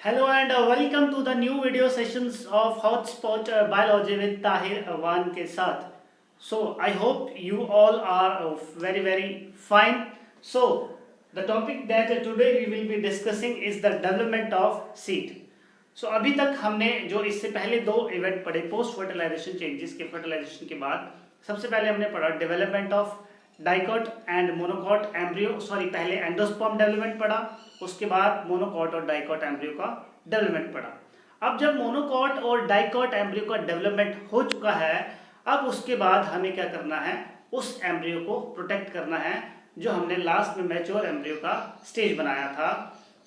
Hello and welcome to the new video sessions of Hotspot Biology with Tahir Awan के साथ. So I hope you all are very fine. So the topic that today we will be discussing is the development of seed. So अभी तक हमने जो इससे पहले दो event पढ़े पोस्ट फर्टिलाइजेशन चेंजेस के फर्टिलाइजेशन के बाद सबसे पहले हमने पढ़ा development of dicot and monocot embryo पहले एंडोस्पर्म डेवलपमेंट पढ़ा, उसके बाद मोनोकॉट और डाइकॉट एम्ब्रियो का डेवलपमेंट पढ़ा। अब जब मोनोकॉट और डाइकॉट एम्ब्रियो का डेवलपमेंट हो चुका है, अब उसके बाद हमें क्या करना है, उस एम्ब्रियो को प्रोटेक्ट करना है जो हमने लास्ट में मैच्योर एम्ब्रियो का स्टेज बनाया था।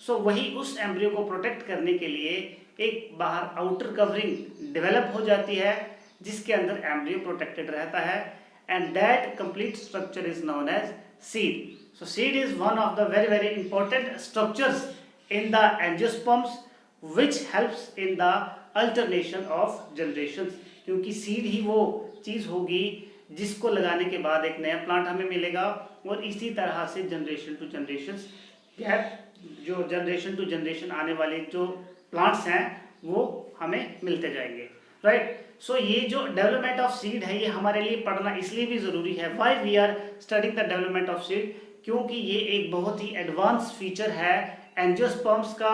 वही उस एम्ब्रियो को प्रोटेक्ट करने के लिए एक बाहर आउटर कवरिंग डेवलप हो जाती है जिसके अंदर एम्ब्रियो प्रोटेक्टेड रहता है, and that complete structure is known as seed. So seed is one of the very important structures in the angiosperms which helps in the alternation of generations. क्योंकि seed ही वो चीज़ होगी जिसको लगाने के बाद एक नया प्लांट हमें मिलेगा और इसी तरह से जनरेशन टू जनरेशन गैप जो जनरेशन टू जनरेशन आने वाले जो प्लांट्स हैं वो हमें मिलते जाएंगे, राइट। सो ये जो डेवलपमेंट ऑफ सीड है ये हमारे लिए पढ़ना इसलिए भी ज़रूरी है। Why we are studying the development of seed, क्योंकि ये एक बहुत ही एडवांस फीचर है एंजियोस्पर्म्स का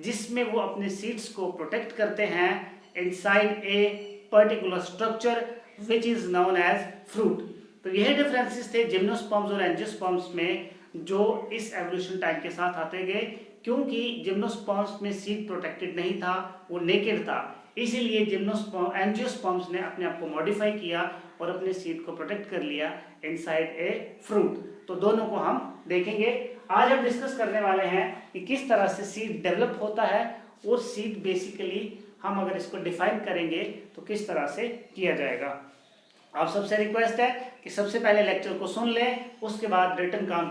जिसमें वो अपने सीड्स को प्रोटेक्ट करते हैं inside a particular structure which is known as fruit. तो यह डिफरेंसेस थे जिम्नोस्पर्म्स और एंजियोस्पर्म्स में जो इस एवोल्यूशन टाइम के साथ आते गए, क्योंकि जिम्नोस्पर्म्स में सीड प्रोटेक्टेड नहीं था, वो नेकेड था, इसीलिए एंजियोस्पर्म्स ने अपने आप को मॉडिफाई किया और अपने सीड को प्रोटेक्ट कर लिया इनसाइड ए फ्रूट। तो दोनों को हम देखेंगे। आज हम डिस्कस करने वाले हैं कि किस तरह से सीड डेवलप होता है और सीड बेसिकली हम अगर इसको डिफाइन करेंगे तो किस तरह से किया जाएगा। आप सबसे रिक्वेस्ट है कि सबसे पहले लेक्चर को सुन लें, उसके बाद रिटन काम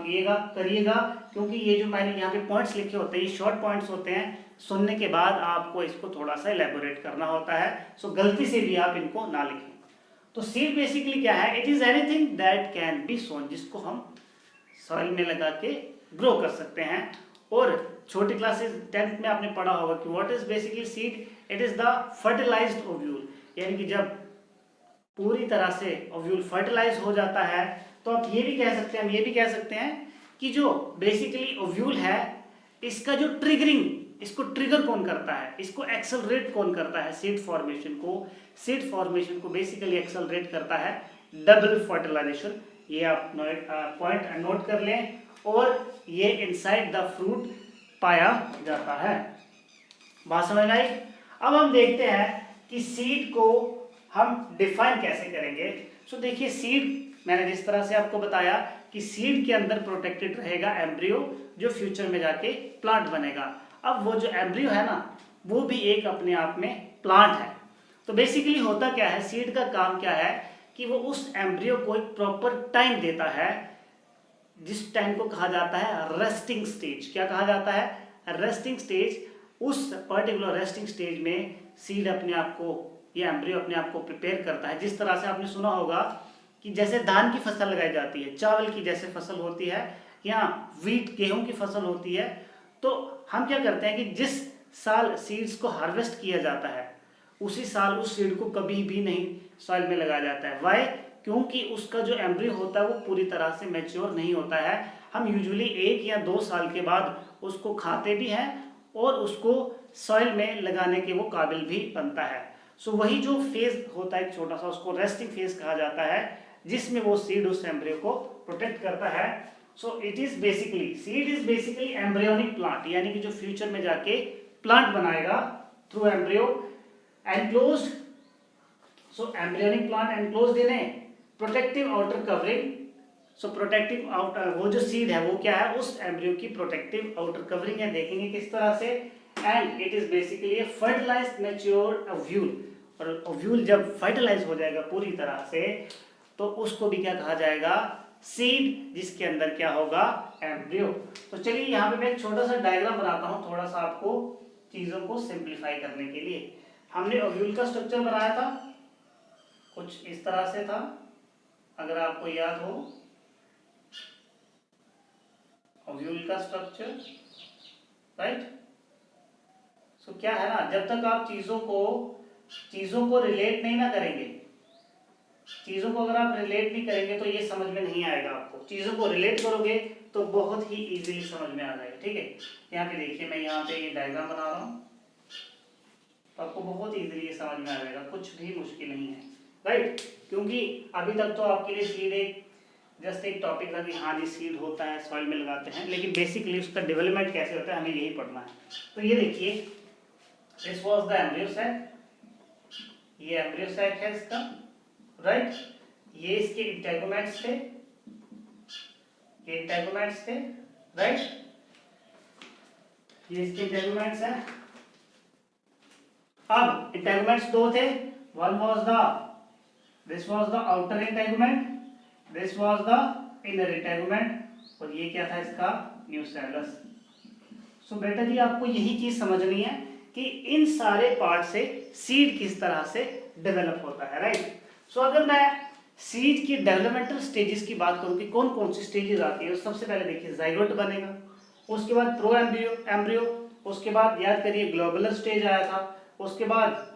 करिएगा, क्योंकि ये जो मैंने यहाँ पे पॉइंट्स लिखे होते हैं ये शॉर्ट पॉइंट्स होते हैं, सुनने के बाद आपको इसको थोड़ा सा एलेबोरेट करना होता है। गलती से भी आप इनको ना लिखें। तो सीड बेसिकली क्या है, it is anything that can be sown, जिसको हम सॉइल में लगा के ग्रो कर सकते हैं। और छोटी क्लासेस 10th में आपने पढ़ा होगा कि what is basically seed, it is the fertilised ovule, यानी कि जब पूरी तरह से ओव्यूल फर्टिलाइज हो जाता है तो आप ये भी कह सकते हैं, हम ये भी कह सकते हैं कि जो बेसिकली ओव्यूल है इसका जो इसको ट्रिगर कौन करता है, इसको एक्सेलरेट कौन करता है, सीड फॉर्मेशन को बेसिकली एक्सेलरेट करता है डबल फर्टिलाइजेशन। ये आप पॉइंट नोट कर लें। और ये इनसाइड द फ्रूट पाया जाता है। बात समझ आई। अब हम देखते हैं कि सीड को हम डिफाइन कैसे करेंगे। देखिए सीड मैंने जिस तरह से आपको बताया कि सीड के अंदर प्रोटेक्टेड रहेगा एम्ब्रियो जो फ्यूचर में जाके प्लांट बनेगा। अब वो जो एम्ब्रियो है ना वो भी एक अपने आप में प्लांट है। तो बेसिकली होता क्या है, सीड का काम क्या है कि वो उस एम्ब्रियो को एक प्रॉपर टाइम देता है जिस टाइम को कहा जाता है रेस्टिंग स्टेज। क्या कहा जाता है, रेस्टिंग स्टेज। उस पर्टिकुलर रेस्टिंग स्टेज में सीड अपने आप को, ये एम्ब्रियो अपने आप को प्रिपेयर करता है। जिस तरह से आपने सुना होगा कि जैसे धान की फसल लगाई जाती है, चावल की जैसे फसल होती है या वीट गेहूं की फसल होती है, तो हम क्या करते हैं कि जिस साल सीड्स को हार्वेस्ट किया जाता है उसी साल उस सीड को कभी भी नहीं सॉइल में लगाया जाता है। वाई, क्योंकि उसका जो एम्ब्रियो होता है वो पूरी तरह से मैच्योर नहीं होता है। हम यूजुअली 1 या 2 साल के बाद उसको खाते भी हैं और उसको सॉइल में लगाने के वो काबिल भी बनता है। वही जो फेज होता है छोटा सा, उसको रेस्टिंग फेज कहा जाता है, जिसमें वो सीड उस एम्ब्रियो को प्रोटेक्ट करता है। It is basically, seed is basically embryonic plant, यानी कि जो फ्यूचर में जाके प्लांट बनाएगा through embryo enclosed. Embryonic plant enclosed इन ए protective outer covering. Protective outer, वो जो सीड है वो क्या है, उस एम्ब्रियो की प्रोटेक्टिव आउटर कवरिंग है। देखेंगे किस तरह से। And it is basically a fertilised mature ovule. और ओव्यूल जब फर्टिलाइज हो जाएगा पूरी तरह से तो उसको भी क्या कहा जाएगा, सीड, जिसके अंदर क्या होगा, एम्ब्रियो। तो चलिए यहाँ पे मैं एक छोटा सा डायग्राम बनाता हूँ थोड़ा सा आपको चीजों को सिंप्लीफाई करने के लिए। हमने ओव्यूल का स्ट्रक्चर बनाया था, कुछ इस तरह से था, अगर आपको याद हो ओव्यूल का स्ट्रक्चर, राइट। सो क्या है ना, जब तक आप चीज़ों को रिलेट नहीं ना करेंगे, चीज़ों को अगर आप रिलेट नहीं करेंगे तो ये समझ में नहीं आएगा आपको। चीज़ों को रिलेट करोगे तो बहुत ही इजीली समझ में आ जाएगा। ठीक है, यहाँ पे देखिए, मैं यहाँ पे ये डायग्राम बना रहा हूँ, तो आपको बहुत इजीली ये समझ में आ जाएगा, कुछ भी मुश्किल नहीं है, राइट। क्योंकि अभी तक तो आपके लिए सीड जस्ट एक टॉपिक था कि हाँ जी सीड होता है, सॉइल में लगाते हैं, लेकिन बेसिकली उसका डेवलपमेंट कैसे होता है हमें यही पढ़ना है। तो ये देखिए, this was the embryo sac, ये एम्ब्रियो सैक है इसका, राइट। ये इसके इंटेगोमेट्स थे, ये इंटेगोमेट्स थे, राइट। ये इसके इंटेगोमेट्स हैं। अब इंटेगोमेट्स दो थे, this was the outer integument, this was the inner integument, और ये क्या था इसका न्यूसेलस। सो बेटा जी आपको यही चीज समझनी है कि इन सारे पार्ट से सीड किस तरह से डेवलप होता है, राइट। सो अगर मैं सीड की डेवलपमेंटल स्टेजेस की बात करूं कि कौन कौन सी स्टेजेस आती है, सबसे पहले देखिए जाइगोट बनेगा, उसके बाद प्रो एम्ब्रियो, उसके बाद याद करिए ग्लोबुलर स्टेज आया था, उसके बाद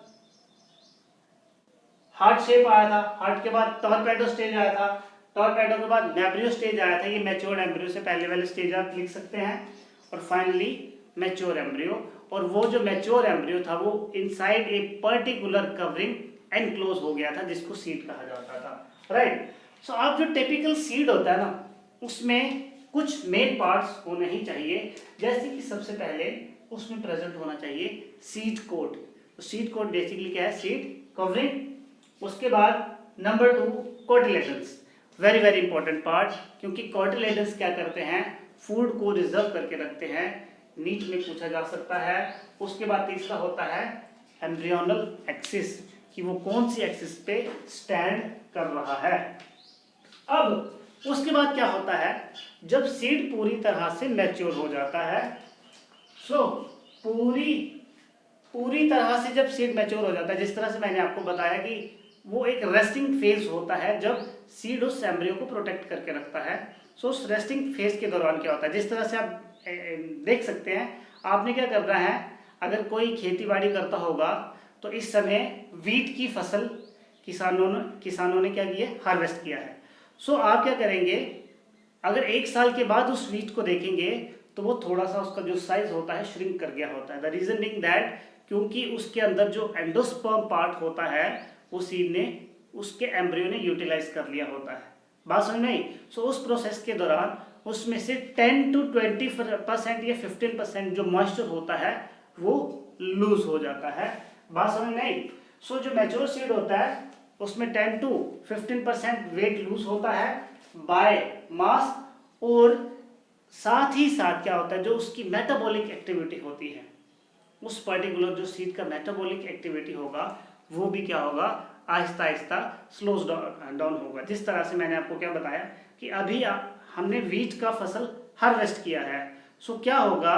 हार्ट शेप आया था, हार्ट के बाद टॉरपेडो स्टेज आया था, टॉरपेडो के बाद मैब्रियो स्टेज आया था, ये मैच्योर्ड एम्ब्रियो से पहले वाले स्टेज आप लिख सकते हैं, और फाइनली मैच्योर एम्ब्रियो। और वो जो मैच्योर एम्ब्रियो था वो inside a particular covering enclose हो गया था, जिसको सीड कहा जाता था, राइट। सो आप जो टिपिकल सीड होता है ना, उसमें कुछ मेन पार्ट्स होने ही चाहिए, जैसे कि सबसे पहले उसमें प्रेजेंट होना चाहिए सीड कोट। तो सीड कोट बेसिकली क्या है, सीड कवरिंग। उसके बाद number 2 cotyledons, very very important part, क्योंकि कोटिलेडन्स क्या करते हैं, फूड को रिजर्व करके रखते हैं, नीट में पूछा जा सकता है। उसके बाद तीसरा होता है एम्ब्रियोनल एक्सिस, कि वो कौन सी एक्सिस पे स्टैंड कर रहा है। अब उसके बाद क्या होता है, जब सीड पूरी तरह से मैच्योर हो जाता है, सो पूरी तरह से जब सीड मैच्योर हो जाता है, जिस तरह से मैंने आपको बताया कि वो एक रेस्टिंग फेज होता है जब सीड उस एम्ब्रियो को प्रोटेक्ट करके रखता है। सो उस रेस्टिंग फेज के दौरान क्या होता है, जिस तरह से आप देख सकते हैं, आपने क्या करना है, अगर कोई खेती बाड़ी करता होगा तो इस समय वीट की फसल किसानों ने क्या किया, हार्वेस्ट किया है। सो आप क्या करेंगे, अगर 1 साल के बाद उस वीट को देखेंगे तो वो थोड़ा सा उसका जो साइज होता है श्रिंक कर गया होता है। द रीजन बिंग दैट, क्योंकि उसके अंदर जो एंडोस्पर्म पार्ट होता है वो सीड ने, उसके एम्ब्रियो ने यूटिलाइज कर लिया होता है। बात समझ में आई। सो उस प्रोसेस के दौरान उसमें से 10 to 20% या 15% जो मॉइस्चर होता है वो लूज हो जाता है। बात समझ में आई। सो जो मैच्योर सीड होता है उसमें 10 to 15% वेट लूज होता है बाय मास, और साथ ही साथ क्या होता है, जो उसकी मेटाबॉलिक एक्टिविटी होती है, उस पर्टिकुलर जो सीड का मेटाबॉलिक एक्टिविटी होगा वो भी क्या होगा, आहिस्ता आहिस्ता स्लोज डाउन होगा। जिस तरह से मैंने आपको क्या बताया कि अभी हमने वीट का फसल हार्वेस्ट किया है, सो क्या होगा,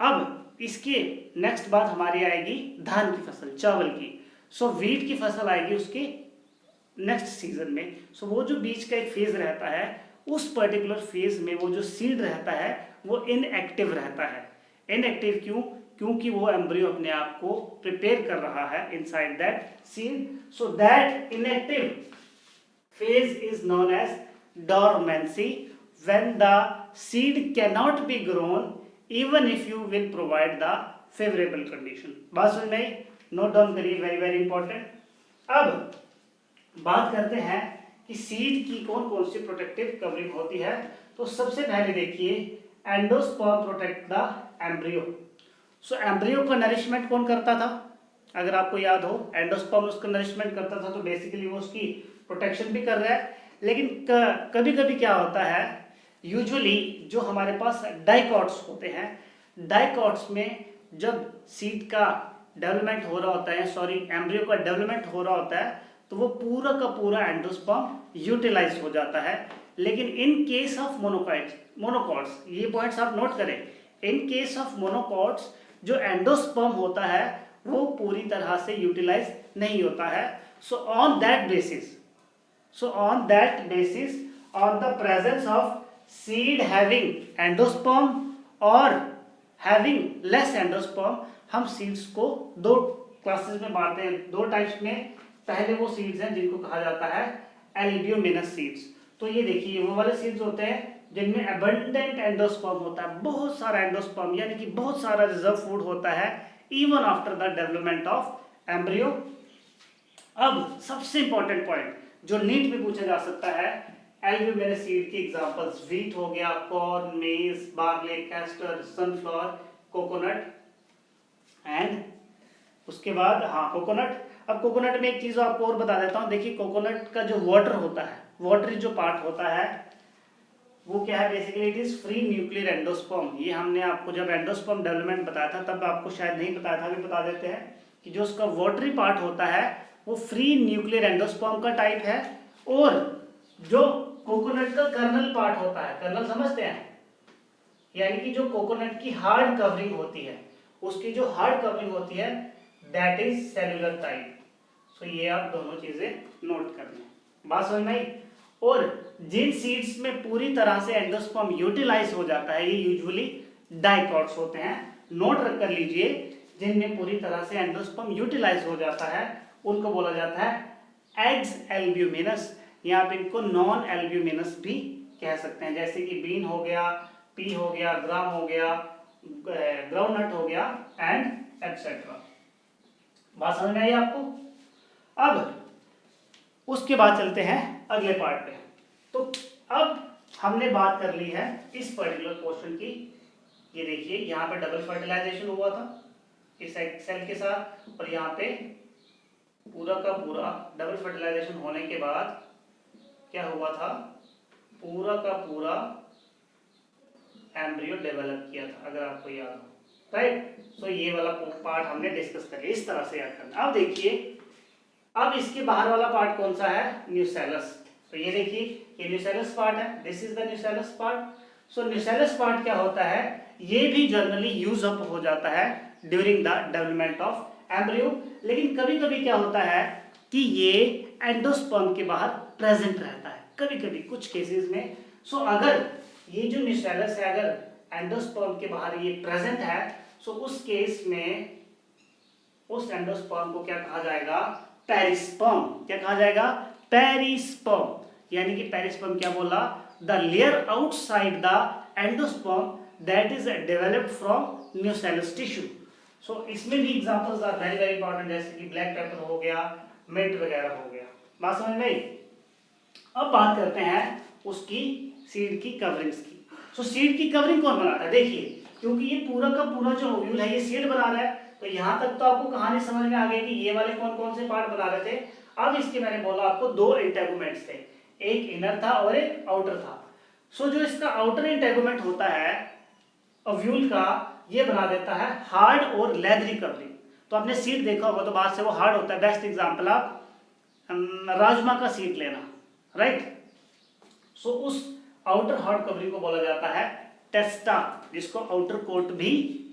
अब इसके नेक्स्ट बात हमारी आएगी धान की फसल, चावल की। सो वीट की फसल आएगी उसके नेक्स्ट सीजन में। सो वो जो बीच का एक फेज रहता है, उस पर्टिकुलर फेज में वो जो सीड रहता है वो इनएक्टिव रहता है। इनएक्टिव क्यों, क्योंकि वो एम्ब्रियो अपने आप को प्रिपेयर कर रहा है inside that seed. So that inactive phase is known as dormancy, when the seed cannot be grown even if you will provide the favorable condition। बात समझ में आई, नोट डाउन करिए, वेरी वेरी इंपॉर्टेंट। अब बात करते हैं कि सीड की कौन कौन सी प्रोटेक्टिव कवरिंग होती है। तो सबसे पहले देखिए, endosperm protect the embryo. So embryo का नरिशमेंट कौन करता था, अगर आपको याद हो, एंडोस्पर्म उसका नरिशमेंट करता था, तो बेसिकली वो उसकी प्रोटेक्शन भी कर रहा है। लेकिन कभी कभी क्या होता है, यूजुअली जो हमारे पास डाइकॉट्स होते हैं, डाइकॉट्स में जब सीड का डेवलपमेंट हो रहा होता है, सॉरी एम्ब्रियो का डेवलपमेंट हो रहा होता है, तो वो पूरा का पूरा एंडोस्पर्म यूटिलाइज हो जाता है। लेकिन इन केस ऑफ मोनोकॉट्स, ये पॉइंट्स आप नोट करें, इन केस ऑफ मोनोकॉट्स जो एंडोस्पर्म होता है वो पूरी तरह से यूटिलाइज नहीं होता है। So on that basis on the presence of seed having endosperm or having less endosperm, हम सीड्स को दो क्लासेस में बांटते हैं, दो टाइप्स में। पहले वो सीड्स हैं जिनको कहा जाता है एल्ब्यूमिनस सीड्स। तो ये देखिए वो वाले सीड्स होते हैं जिनमें अबंडेंट एंडोस्पर्म होता है, बहुत सारा एंडोस्पर्म, यानी कि बहुत सारा रिजर्व फूड होता है even after the development of embryo. अब सबसे इंपॉर्टेंट पॉइंट जो नीट में पूछा जा सकता है, एल्ब्यूमिनस सीड की एग्जांपल्स व्हीट हो गया, कॉर्न, मेज, barley, castor, sunflower, coconut and उसके बाद कोकोनट। अब कोकोनट में एक चीज आपको और बता देता हूं, देखिए कोकोनट का जो वाटर होता है, वाटरी जो पार्ट होता है वो क्या है, basically it is free nuclear endosperm. ये हमने आपको जब एंडोस्पर्म डेवलपमेंट बताया था तब आपको शायद नहीं बताया था, अभी बता देते हैं कि जो उसका वाटरी पार्ट होता है वो फ्री न्यूक्लियर एंडोस्पर्म का टाइप है। और जो कोकोनट का कर्नल पार्ट होता है, कर्नल समझते हैं, यानी कि जो कोकोनट की हार्ड कवरिंग होती है, उसकी जो हार्ड कवरिंग होती है दैट इज सेलुलर टाइप। सो ये आप दोनों चीजें नोट कर लें, बात समझ में आई। और जिन सीड्स में पूरी तरह से एंडोस्पर्म यूटिलाइज हो जाता है, ये यूजुअली डाइकॉट्स होते हैं, नोट रख कर लीजिए। जिनमें पूरी तरह से एंडोस्पर्म यूटिलाइज हो जाता है उनको बोला जाता है एग्स एल्ब्यूमिनस, या आप इनको नॉन एल्ब्यूमिनस भी कह सकते हैं, जैसे कि बीन हो गया, पी हो गया, ग्राम हो गया, ग्राउंडनट हो गया एंड एटसेट्रा। बात समझ में आई आपको। अब उसके बाद चलते हैं अगले पार्ट पे। तो अब हमने बात कर ली है इस पर्टिकुलर पोर्शन की। ये देखिए यहाँ पे डबल फर्टिलाइजेशन हुआ था इस सेल के साथ, और यहाँ पे पूरा का पूरा डबल फर्टिलाइजेशन होने के बाद क्या हुआ था, पूरा का पूरा एम्ब्रियो डेवलप किया था, अगर आपको याद हो, राइट। सो ये वाला पार्ट हमने डिस्कस कर लिया, इस तरह से याद करना। अब देखिए अब इसके बाहर वाला पार्ट कौन सा है, न्यूसेलस। तो ये देखिए ये न्यूसेलस पार्ट है, this is the nucellus part. So nucellus part क्या होता है, ये भी जनरली यूज अप हो जाता है during the development of embryo. लेकिन कभी कभी क्या होता है कि ये एंडोस्पर्म के बाहर प्रेजेंट रहता है, कभी कभी कुछ केसेस में। सो अगर ये जो न्यूसेलस है अगर एंडोस्पर्म के बाहर ये प्रेजेंट है, सो उस केस में उस एंडोस्पर्म को क्या कहा जाएगा, पेरिस्पर्म। क्या कहा जाएगा, पेरिस्पर्म। यानी कि पेरिस्पर्म क्या बोला, the layer outside the endosperm that is developed from nucellus tissue. So इसमें भी examples are very very important, जैसे कि ब्लैक पेपर हो गया, मिंट वगैरह हो गया। बात समझ में आई। अब बात करते हैं उसकी सीड की कवरिंग्स की। सो सीड की कवरिंग कौन बनाता है, देखिए क्योंकि ये पूरा का पूरा जो ओव्यूल है ये सीड बना रहा है, तो यहां तक तो आपको कहानी समझ में आ गई कि ये वाले कौन कौन से पार्ट बना रहे थे। अब इसके मैंने बोला आपको दो इंटेगुमेंट्स थे, एक इनर था और एक आउटर था। सो जो इसका आउटर इंटेगुमेंट होता है ओव्यूल का, ये बना देता है हार्ड और लेदरी कवरिंग। तो आपने सीड देखा होगा तो बाद से वो हार्ड होता है। बेस्ट एग्जांपल आप राजमा का सीड लेना, राइट। सो उस आउटर हार्ड कवरिंग को बोला जाता है टेस्टा, जिसको आउटर कोट भी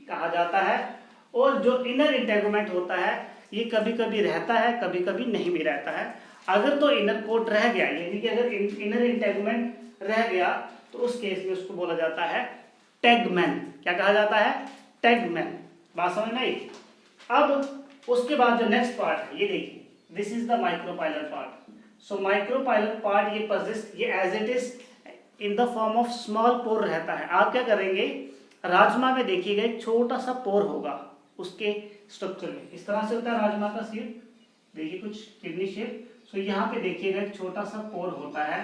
कहा जाता है। और जो इनर इंटेगुमेंट होता है ये कभी कभी रहता है, कभी कभी नहीं भी रहता है। अगर तो इनर कोट रह गया, यानी कि अगर इनर इंटेगुमेंट रह गया, तो उस केस में उसको बोला जाता है टेगमेन। क्या कहा जाता है, टेगमेन। बात समझ में आई। अब उसके बाद जो नेक्स्ट पार्ट है ये देखिए, this is the micropylar part. So micropylar part ये परसिस्ट, ये as it is in the form of small pore रहता है। आप क्या करेंगे, राजमा में देखिएगा एक छोटा सा पोर होगा उसके स्ट्रक्चर में, इस तरह से होता है राजमा का सीड, देखिए कुछ किडनी शेप। सो यहाँ पे देखिएगा एक छोटा सा पोर होता है।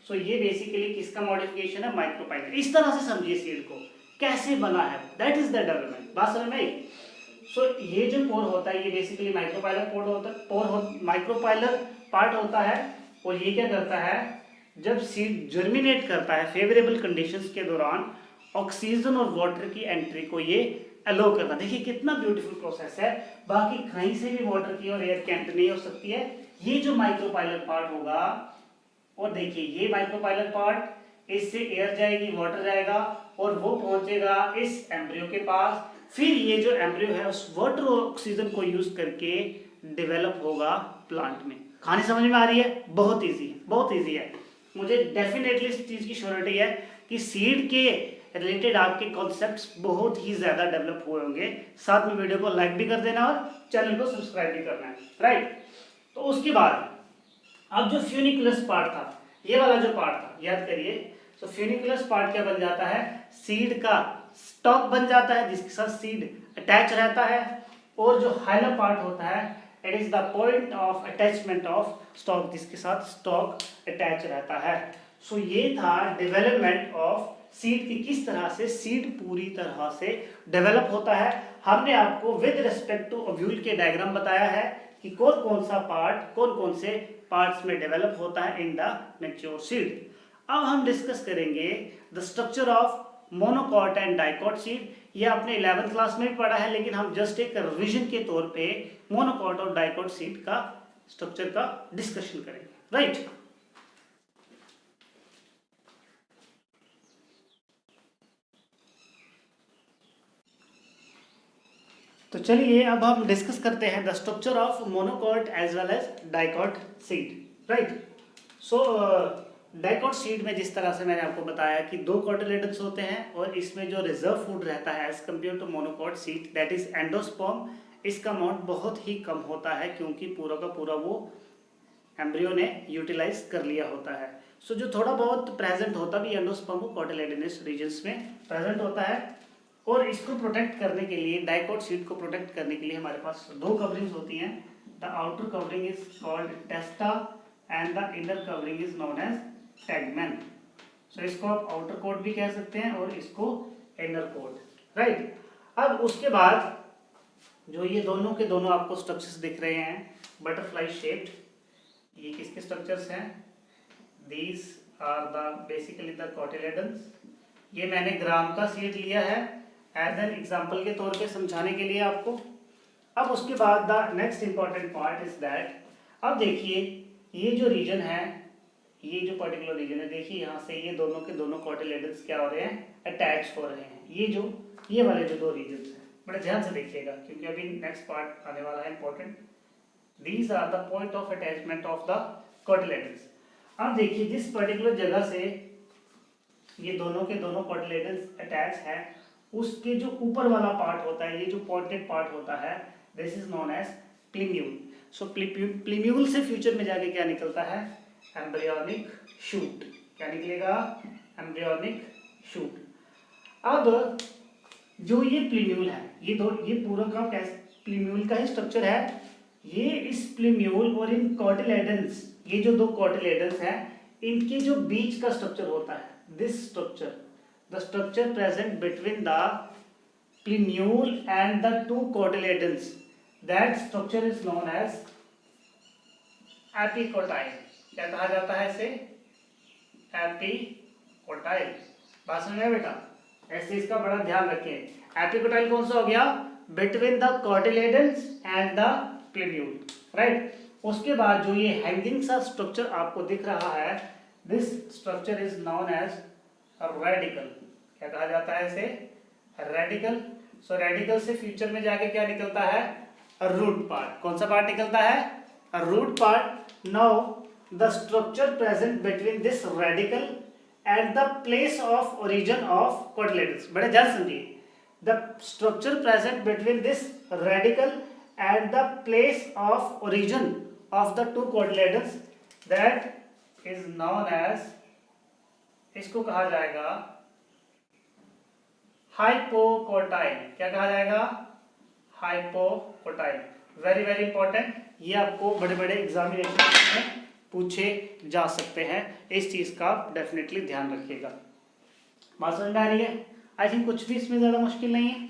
सो ये बेसिकली किसका मॉडिफिकेशन है, माइक्रोपाइलर। इस तरह से समझिए सीड को कैसे बना है, दैट इज द डेवलपमेंट। बात समझ में आई। सो ये जो पोर होता है ये बेसिकली माइक्रोपाइलर पोर होता है, माइक्रोपाइलर पार्ट होता है। और ये क्या करता है, जब सीड जर्मिनेट करता है फेवरेबल कंडीशंस के दौरान ऑक्सीजन और वाटर की एंट्री को ये अलो करना। देखिए कितना ब्यूटीफुल प्रोसेस है, बाकी कहीं से भी वाटर की और एयर की एंट्री नहीं हो सकती है। ये जो माइक्रोपाइलर पार्ट होगा, और देखिए ये माइक्रोपाइलर पार्ट, इससे एयर जाएगी, वाटर जाएगा और वो पहुंचेगा इस एम्ब्रियो के पास। फिर ये जो एम्ब्रियो है उस वाटर और ऑक्सीजन को यूज करके डेवलप होगा प्लांट में। कहानी समझ में आ रही है, बहुत ईजी है, बहुत ईजी है। मुझे डेफिनेटली इस चीज की श्योरिटी है कि सीड के रिलेटेड आपके कॉन्सेप्ट्स बहुत ही ज़्यादा डेवलप हुए होंगे। साथ में वीडियो को लाइक भी कर देना और चैनल को सब्सक्राइब भी करना है, राइट। तो उसके बाद अब जो फ्यूनिकुलस पार्ट था, ये वाला जो पार्ट था याद करिए। तो फ्यूनिकुलस पार्ट क्या बन जाता है, सीड का स्टॉक बन जाता है जिसके साथ सीड अटैच रहता है, और जो हाइलर पार्ट होता है it is the point of attachment of stock जिसके साथ स्टॉक अटैच रहता है। सो ये था डेवलपमेंट ऑफ सीड की, किस तरह से सीड पूरी तरह से डेवलप होता है। हमने आपको विद रिस्पेक्ट टू ओव्यूल के डायग्राम बताया है कि कौन कौन सा पार्ट कौन कौन से पार्ट्स में डेवलप होता है इन द मैच्योर सीड। अब हम डिस्कस करेंगे the structure of monocot and dicot seed. ये आपने 11th क्लास में भी पढ़ा है, लेकिन हम जस्ट एक रिवीजन के तौर पे मोनोकॉट और डाइकॉट सीड का स्ट्रक्चर का डिस्कशन करेंगे, राइट। तो चलिए अब हम डिस्कस करते हैं the structure of monocot as well as dicot seed, right. So dicot seed में जिस तरह से मैंने आपको बताया कि दो कोटिलेडन्स होते हैं और इसमें जो रिजर्व फूड रहता है as compare to monocot seed that is endosperm, इसका अमाउंट बहुत ही कम होता है क्योंकि पूरा का पूरा वो एम्ब्रियो ने यूटिलाइज कर लिया होता है। सो जो थोड़ा बहुत प्रेजेंट होता भी एंडोस्पर्म कोटिलेडनस रीजन्स में प्रेजेंट होता है, और इसको प्रोटेक्ट करने के लिए डाइकॉट सीड को प्रोटेक्ट करने के लिए हमारे पास दो कवरिंग्स होती हैं। The outer covering is called testa and the inner covering is known as tegmen. So इसको आप आउटर कोट भी कह सकते हैं और इसको इनर कोट, राइट। अब उसके बाद जो ये दोनों के दोनों आपको स्ट्रक्चर्स दिख रहे हैं बटरफ्लाई शेप्ड, ये किसके स्ट्रक्चर्स हैं, these are the basically the cotyledons. ये मैंने ग्राम का सीड लिया है एज एन एग्जाम्पल के तौर पे समझाने के लिए आपको। अब उसके बाद the next important part is that, अब देखिए ये जो रीजन है, ये जो पर्टिकुलर रीजन है, देखिए यहाँ से ये दोनों के दोनों कोटिलेडन्स क्या हो रहे हैं, अटैच हो रहे हैं। ये वाले जो दो रीजन हैं, बड़े ध्यान से देखिएगा क्योंकि अभी नेक्स्ट पार्ट आने वाला है important. These are the point of attachment of the cotyledons. अब देखिए जिस पर्टिकुलर जगह से ये दोनों के दोनों कोटिलेडन्स अटैच है, उसके जो ऊपर वाला पार्ट होता है, ये जो पॉइंटेड पार्ट होता है, this is known as plumule. So plumule से फ्यूचर में जाके क्या निकलता है, एम्ब्रियोनिक शूट। क्या निकलेगा, एम्ब्रियोनिक शूट। अब जो ये प्लीम्यूल है, ये पूरा का प्लीम्यूल का ही स्ट्रक्चर है। ये इस प्लीम्यूल और इन कोटिलेडन्स, ये जो दो कोटिलेडन्स हैं, इनके जो बीच का स्ट्रक्चर होता है, this structure, the structure present between the plumule and the two cotyledons, that structure is known as epicotyl. क्या कहा जाता है इसे, एपिकोटाइल। बात समझ में बेटा, ऐसे इसका बड़ा ध्यान रखें। एपिकोटाइल कौन सा हो गया, between the cotyledons and the प्लीम्यूल, right. उसके बाद जो ये हैंगिंग सा स्ट्रक्चर आपको दिख रहा है, this structure is known as radicle. क्या कहा जाता है इसे, रेडिकल। सो रेडिकल से फ्यूचर में जाके क्या निकलता है, रूट पार्ट। कौन सा पार्ट निकलता है, root part. Now the structure present between this radicle and the place of origin of cotyledons, बड़े ध्यान समझिए। The structure present between this radicle and the place of origin of the two cotyledons, that is known as, इसको कहा जाएगा hypocotyl. क्या कहा जाएगा, hypocotyl. Very very important, ये आपको बड़े बड़े एग्जामिनेशन में पूछे जा सकते हैं, इस चीज का डेफिनेटली ध्यान रखिएगा। बात समझ में आ रही है, आई थिंक कुछ भी इसमें ज्यादा मुश्किल नहीं है,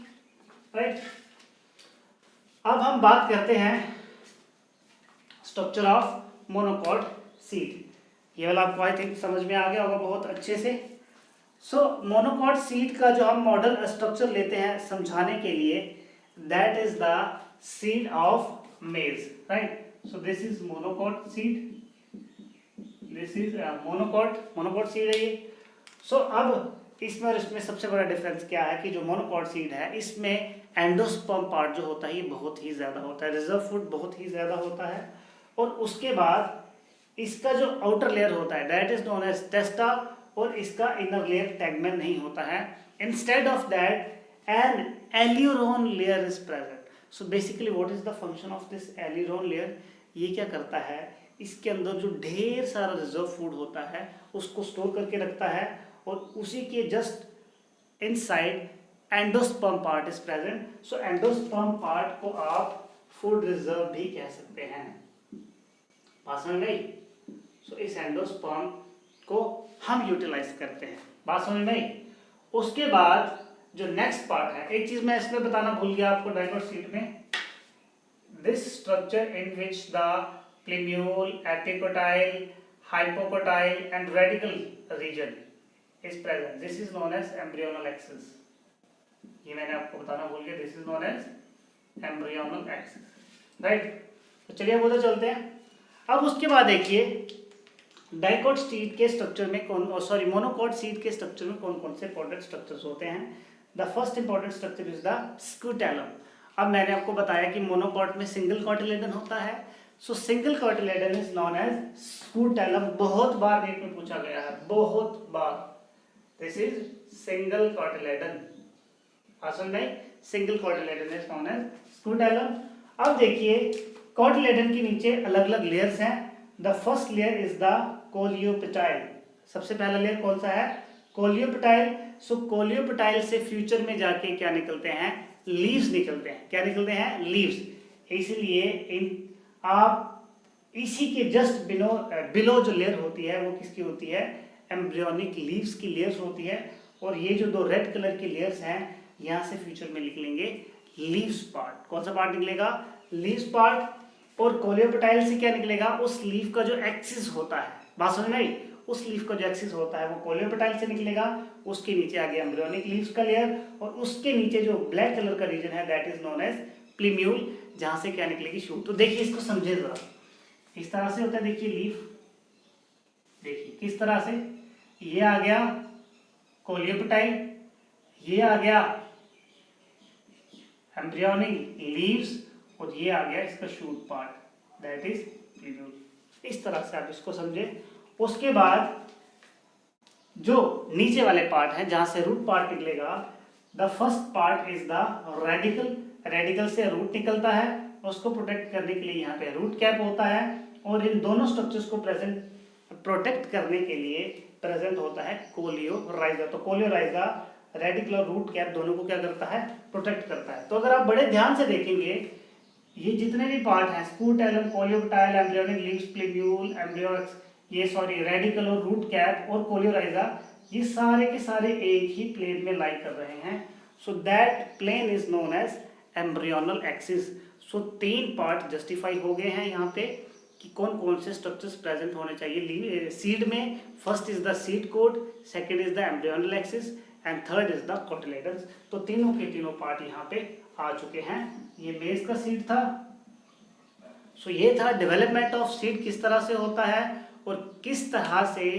राइट। अब हम बात करते हैं स्ट्रक्चर ऑफ मोनोकॉट सीड। ये वाला आपको आई थिंक समझ में आ गया होगा बहुत अच्छे से। सो मोनोकॉट सीड का जो हम मॉडल स्ट्रक्चर लेते हैं समझाने के लिए, that is the seed of मेज, right. So this is monocot seed, this is monocot seed है ये। सो अब इसमें और इसमें सबसे बड़ा डिफरेंस क्या है कि जो मोनोकॉट सीड है, इसमें एंडोस्पर्म पार्ट जो होता है ये बहुत ही ज्यादा होता है, रिजर्व फूड बहुत ही ज्यादा होता है, और उसके बाद इसका जो आउटर लेयर होता है दैट इज नोन एज टेस्टा, और इसका इनर लेयर टैगमेन नहीं होता है। instead of that an aileron layer is present. So basically what is the function of this aileron layer? ये क्या करता है, इसके अंदर जो ढेर सारा रिजर्व फूड होता है उसको स्टोर करके रखता है, और उसी के just inside endosperm part is present. So endosperm part को आप फूड रिजर्व भी कह सकते हैं. बात समझ गई? सो इस एंडोस्पर्म को हम यूटिलाइज करते हैं. बात समझ में आई? उसके बाद जो नेक्स्ट पार्ट है, एक चीज मैं इसमें बताना भूल गया आपको डाइकोट सीट में, this structure in which the plumule, epicotyl, hypocotyl and radicle region is present. This is known as embryonal axis. ये मैंने आपको बताना भूल गया, this is known as embryonal axis. Right? तो चलिए अब उधर चलते हैं. अब उसके बाद देखिए डाइकोट सीट के स्ट्रक्चर में मोनोकोट सीट के स्ट्रक्चर में कौन कौन से इंपॉर्टेंट स्ट्रक्चर्स होते हैं. The first important structure is the scutellum. अब मैंने आपको बताया कि मोनोकोट में सिंगल कॉटिलेडन होता है. So single cotyledon is known as scutellum. बहुत बार नीट में पूछा गया है, बहुत बार. This is single cotyledon. आसन नहीं, single cotyledon is known as scutellum. अब देखिए कॉटिलेडन के नीचे अलग अलग लेयर्स हैं. The first layer is the coleoptile. सबसे पहला लेयर कौन सा है? कोलियोपेटाइल. सो कोलियोपेटाइल से फ्यूचर में जाके क्या निकलते हैं? लीव्स निकलते हैं. क्या निकलते हैं? लीव्स. इसलिए इन आप इसी के जस्ट बिलो जो लेयर होती है वो किसकी होती है? एम्ब्रियोनिक लीव्स की लेयर्स होती है. और ये जो दो रेड कलर की लेयर्स हैं यहाँ से फ्यूचर में निकलेंगे लीव्स पार्ट. कौन सा पार्ट निकलेगा? Leaves part. और कोलियोपेटाइल से क्या निकलेगा? उस लीफ का जो एक्सिस होता है. बात समझ में आई? उस लीफ का जो एक्सिस होता है वो कोलियोपेटाइल से निकलेगा. उसके नीचे आ गया एम्ब्रियोनिक लीव्स का लेयर, और उसके नीचे जो ब्लैक कलर का रीजन है that is known as plumule, जहां से क्या निकलेगी? शूट. तो देखिए इसको समझे जरा. इस तरह से होता है, देखिए लीफ, देखिए किस तरह से. ये आ गया कोलियोपेटाइल, ये आ गया एम्ब्रियोनिक लीव्स, और ये आ गया इसका शूट पार्ट दैट इज प्लीम्यूल. इस तरह से आप इसको समझे. उसके बाद जो नीचे वाले पार्ट हैं जहां से रूट पार्ट निकलेगा, the first part is the radical. Radical से रूट निकलता है, उसको प्रोटेक्ट करने के लिए यहाँ पे रूट कैप होता है. और इन दोनों स्ट्रक्चर्स को प्रोटेक्ट करने के लिए प्रेजेंट होता है कोलियोराइजा. तो कोलियोराइजा रेडिकल और रूट कैप दोनों को क्या करता है? प्रोटेक्ट करता है. तो अगर आप बड़े ध्यान से देखेंगे ये जितने भी पार्ट हैं, scutellum, coleoptile, embryonic leaves, plumule, radicle और रूट कैप और कोलियोराइजा, ये सारे के सारे एक ही प्लेन में लाई कर रहे हैं. So that plane is known as embryonal axis. So तीन पार्ट जस्टिफाई हो गए हैं यहाँ पे कि कौन कौन से स्ट्रक्चर्स प्रेजेंट होने चाहिए सीड में. First is the seed coat, second is the embryonal axis and third is the cotyledons. तो तीनों के तीनों पार्ट यहाँ पे आ चुके हैं. ये मेज का सीड था. सो ये था डेवलपमेंट ऑफ सीड किस तरह से होता है और किस तरह से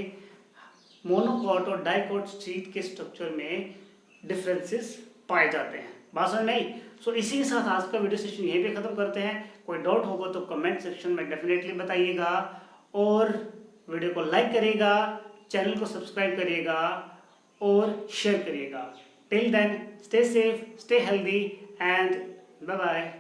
मोनोकोट और डाइकोट सीड के स्ट्रक्चर में डिफरेंसेस पाए जाते हैं. बात समझ में आई? सो इसी के साथ आज का वीडियो सेशन यहीं पे खत्म करते हैं. कोई डाउट होगा तो कमेंट सेक्शन में डेफिनेटली बताइएगा, और वीडियो को लाइक करिएगा, चैनल को सब्सक्राइब करिएगा और शेयर करिएगा. Till then stay safe, stay healthy and bye bye.